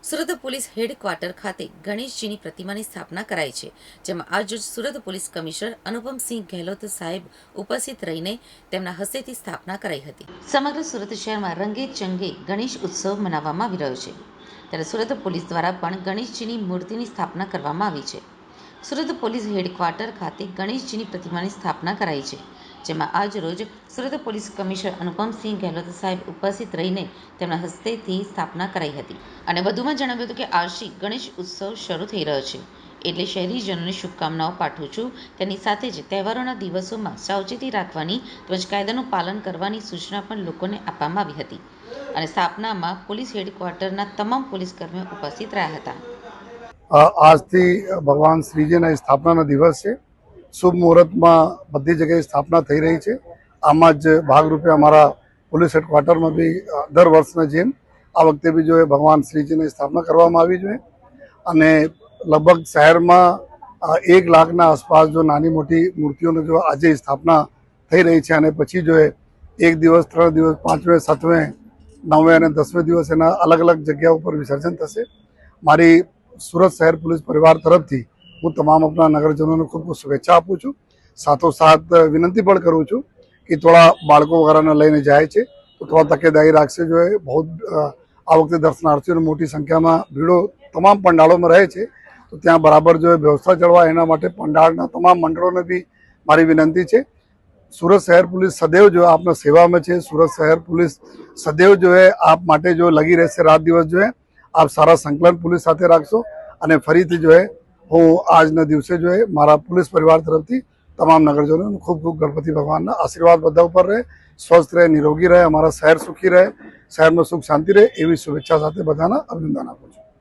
Surat police headquarter ખાતે ગણેશજીની પ્રતિમાની સ્થાપના કરાઈ છે, જેમાં આજરોજ સુરત પોલીસ કમિશનર અનુપમસિંહ ગેહલોત સાહેબ ઉપસ્થિત રહીને તેમના હસ્તેથી સ્થાપના કરાઈ હતી। સમગ્ર સુરત શહેરમાં રંગે ચંગે ગણેશ ઉત્સવ મનાવવામાં આવી રહ્યો છે, ત્યારે સુરત પોલીસ દ્વારા પણ ગણેશજીની મૂર્તિની સ્થાપના કરવામાં આવી છે। સુરત પોલીસ હેડક્વાર્ટર ખાતે ગણેશજીની પ્રતિમાની સ્થાપના કરાઈ છે, જેમાં આજ રોજ સુરત પોલીસ કમિશનર અનુપમસિંહ ગેહલોત સાહેબ ઉપસ્થિત રહીને તેમના હસ્તેથી સ્થાપના કરાઈ હતી અને વધુમાં જણાવ્યું હતું કે આજથી ગણેશ ઉત્સવ શરૂ થઈ રહ્યો છે, એટલે શહેરીજનોને શુભકામનાઓ પાઠવું છું। તેની સાથે જ તહેવારોના દિવસોમાં સાવચેતી રાખવાની તેમજ કાયદાનું પાલન કરવાની સૂચના પણ લોકોને આપવામાં આવી હતી અને સ્થાપનામાં પોલીસ હેડક્વાર્ટરના તમામ પોલીસ કર્મીઓ ઉપસ્થિત રહ્યા હતા। આજથી ભગવાન શ્રીજીના સ્થાપનાનો દિવસ છે। શુભ મુહૂર્તમાં બધી જગ્યાએ સ્થાપના થઈ રહી છે। આમાં જ ભાગરૂપે અમારા પોલીસ હેડક્વાર્ટરમાં બી દર વર્ષના જેમ આ વખતે બી જો ભગવાન શ્રીજીની સ્થાપના કરવામાં આવી છે અને લગભગ શહેરમાં 1 લાખના આસપાસ જો નાની મોટી મૂર્તિઓની જો આજે સ્થાપના થઈ રહી છે અને પછી જો 1 દિવસ 3 દિવસ 5મે 7મે 9મે અને 10મે દિવસ એના અલગ અલગ જગ્યા ઉપર વિસર્જન થશે। મારી સુરત શહેર પોલીસ પરિવાર તરફથી હું તમામ આપણા નગરજનોને ખૂબ ખૂબ શુભેચ્છા આપું છું। સાથોસાથ વિનંતી પણ કરું છું કે થોડા બાળકો વગેરેને લઈને જાય છે તો થોડા તકેદારી રાખશે। જો બહુ આ વખતે દર્શનાર્થીઓની મોટી સંખ્યામાં ભીડો તમામ પંડાળોમાં રહે છે, તો ત્યાં બરાબર જો વ્યવસ્થા જળવાય એના માટે પંડાળના તમામ મંડળોને બી મારી વિનંતી છે। સુરત શહેર પોલીસ સદૈવ જો આપના સેવામાં છે। સુરત શહેર પોલીસ સદૈવ જો આપ માટે જો લગી રહેશે, રાત દિવસ જો આપ સારા સંકલન પોલીસ સાથે રાખશો અને ફરીથી જો હું આજના દિવસે જો મારા પોલીસ પરિવાર તરફથી તમામ નગરજનોને ખૂબ ખૂબ ગણપતિ ભગવાનના આશીર્વાદ બધા ઉપર રહે, સ્વસ્થ રહે, નિરોગી રહે, અમારા શહેર સુખી રહે, શહેરમાં સુખ શાંતિ રહે એવી શુભેચ્છા સાથે બધાના અભિનંદન આપું છું।